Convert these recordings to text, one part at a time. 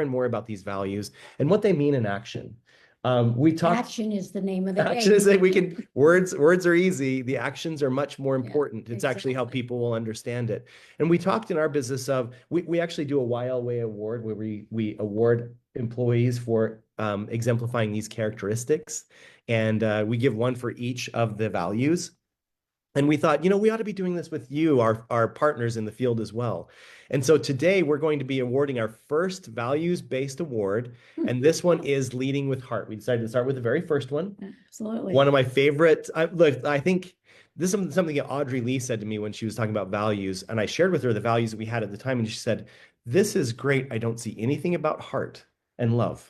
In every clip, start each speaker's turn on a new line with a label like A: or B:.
A: more and more about these values and what they mean in action. We talked.
B: Action is the name of the
A: Action
B: game.
A: is that we can, words are easy. The actions are much more important.
B: Yeah,
A: it's actually how
B: exactly.
A: people will understand it. And we talked in our business of, we actually do a YL Way award where we award employees for exemplifying these characteristics. And we give one for each of the values. And we thought, we ought to be doing this with you, our partners in the field as well. And so today we're going to be awarding our first values-based award. And this one is Leading with Heart. We decided to start with the very first one.
B: Absolutely.
A: One of my favorite, look, I think this is something that Audrey Lee said to me when she was talking about values. And I shared with her the values that we had at the time. And she said, this is great. I don't see anything about heart and love.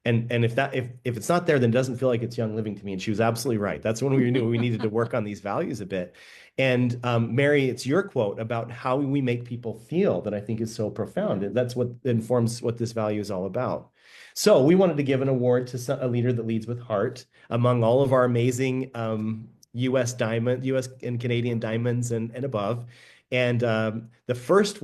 A: And if it's not there, then it doesn't feel like it's Young Living to me. And she was absolutely right. That's when we knew we needed to work on these values a bit. And Mary, it's your quote about how we make people feel that I think is so profound. That's what informs what this value is all about. So we wanted to give an award to a leader that leads with heart among all of our amazing U.S. and Canadian diamonds and above. And the first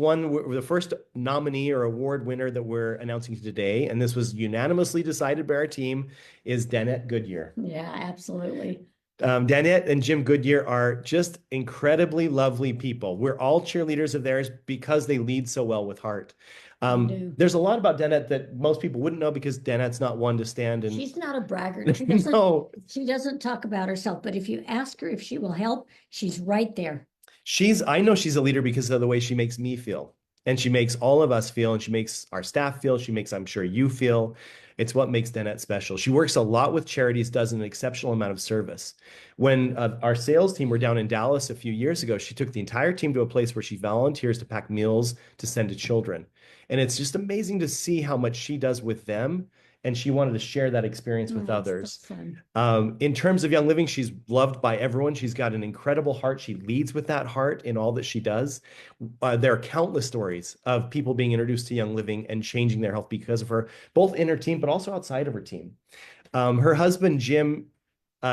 A: nominee or award winner that we're announcing today, and this was unanimously decided by our team, is Danette Goodyear.
B: Yeah, absolutely.
A: Danette and Jim Goodyear are just incredibly lovely people. We're all cheerleaders of theirs because they lead so well with heart. There's a lot about Danette that most people wouldn't know because Danette's not one to stand and
B: she's not a braggart. She doesn't talk about herself, but if you ask her if she will help, she's right there.
A: I know she's a leader because of the way she makes me feel. And she makes all of us feel, and she makes our staff feel. She makes, I'm sure, you feel. It's what makes Danette special. She works a lot with charities, does an exceptional amount of service. When our sales team were down in Dallas a few years ago, she took the entire team to a place where she volunteers to pack meals to send to children. And it's just amazing to see how much she does with them. And she wanted to share that experience with others. In terms of Young Living, she's loved by everyone. She's got an incredible heart. She leads with that heart in all that she does. There are countless stories of people being introduced to Young Living and changing their health because of her, both in her team, but also outside of her team. Her husband, Jim,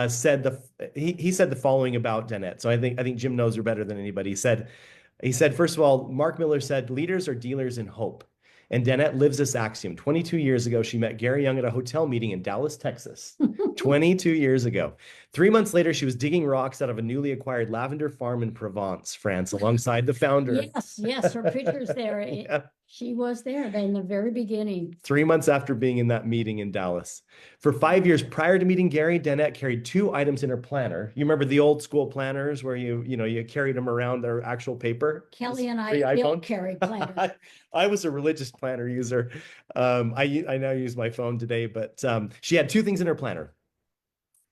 A: said the following about Danette. So I think Jim knows her better than anybody. He said, first of all, Mark Miller said, leaders are dealers in hope. And Danette lives this axiom. 22 years ago, she met Gary Young at a hotel meeting in Dallas, Texas. 22 years ago. 3 months later, she was digging rocks out of a newly acquired lavender farm in Provence, France, alongside the founder.
B: Yes, her picture's there. Yeah. She was there in the very beginning.
A: 3 months after being in that meeting in Dallas. For 5 years prior to meeting Gary, Danette carried 2 items in her planner. You remember the old school planners where you carried them around their actual paper?
B: Kelly and I don't carry planners.
A: I was a religious planner user. I now use my phone today, but she had 2 things in her planner.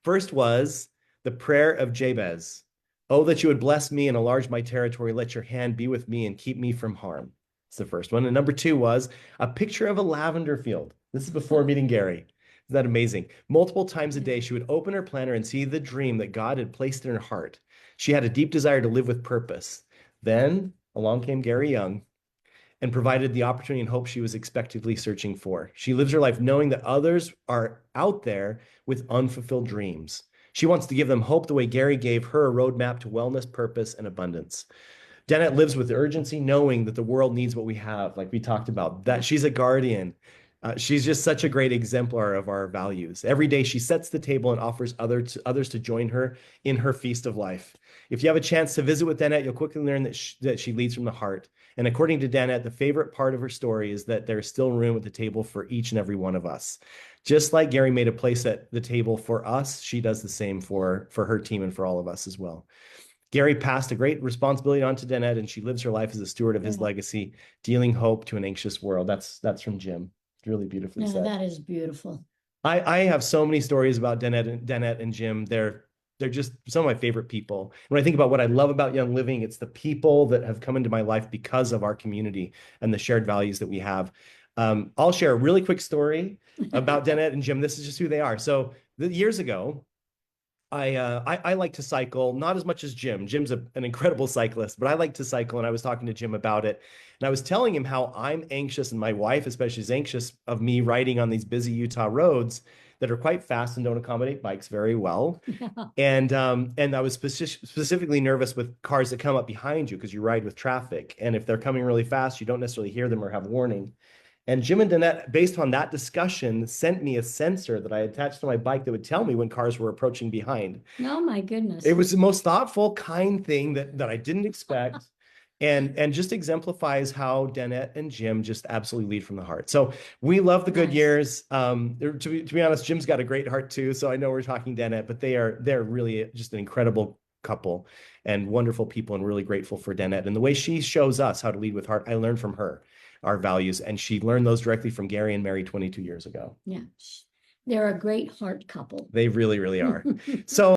A: First was the prayer of Jabez. Oh, that you would bless me and enlarge my territory. Let your hand be with me and keep me from harm. It's the first one. And number 2 was a picture of a lavender field. This is before meeting Gary. Isn't that amazing? Multiple times a day, she would open her planner and see the dream that God had placed in her heart. She had a deep desire to live with purpose. Then along came Gary Young and provided the opportunity and hope she was expectantly searching for. She lives her life knowing that others are out there with unfulfilled dreams. She wants to give them hope the way Gary gave her a roadmap to wellness, purpose, and abundance. Danette lives with urgency, knowing that the world needs what we have, like we talked about, that she's a guardian. She's just such a great exemplar of our values. Every day she sets the table and offers others to join her in her feast of life. If you have a chance to visit with Danette, you'll quickly learn that she leads from the heart. And according to Danette, the favorite part of her story is that there's still room at the table for each and every one of us. Just like Gary made a place at the table for us, she does the same for her team and for all of us as well. Gary passed a great responsibility on to Danette, and she lives her life as a steward of his legacy, dealing hope to an anxious world. That's from Jim. It's really beautifully said.
B: That is beautiful.
A: I have so many stories about Danette and Jim. They're just some of my favorite people. When I think about what I love about Young Living, it's the people that have come into my life because of our community and the shared values that we have. I'll share a really quick story about Danette and Jim. This is just who they are. So years ago, I like to cycle, not as much as Jim. Jim's an incredible cyclist, but I like to cycle, and I was talking to Jim about it. And I was telling him how I'm anxious, and my wife especially is anxious of me riding on these busy Utah roads that are quite fast and don't accommodate bikes very well. And I was specifically nervous with cars that come up behind you because you ride with traffic. And if they're coming really fast, you don't necessarily hear them or have warning. And Jim and Danette, based on that discussion, sent me a sensor that I attached to my bike that would tell me when cars were approaching behind.
B: Oh my goodness.
A: It was the most thoughtful, kind thing that I didn't expect. And just exemplifies how Danette and Jim just absolutely lead from the heart. So we love the
B: Nice.
A: Goodyears. To be honest, Jim's got a great heart too. So I know we're talking Danette, but they're really just an incredible couple and wonderful people, and really grateful for Danette and the way she shows us how to lead with heart. I learned from her our values, and she learned those directly from Gary and Mary 22 years ago.
B: Yeah. They're a great heart couple.
A: They really, really are. So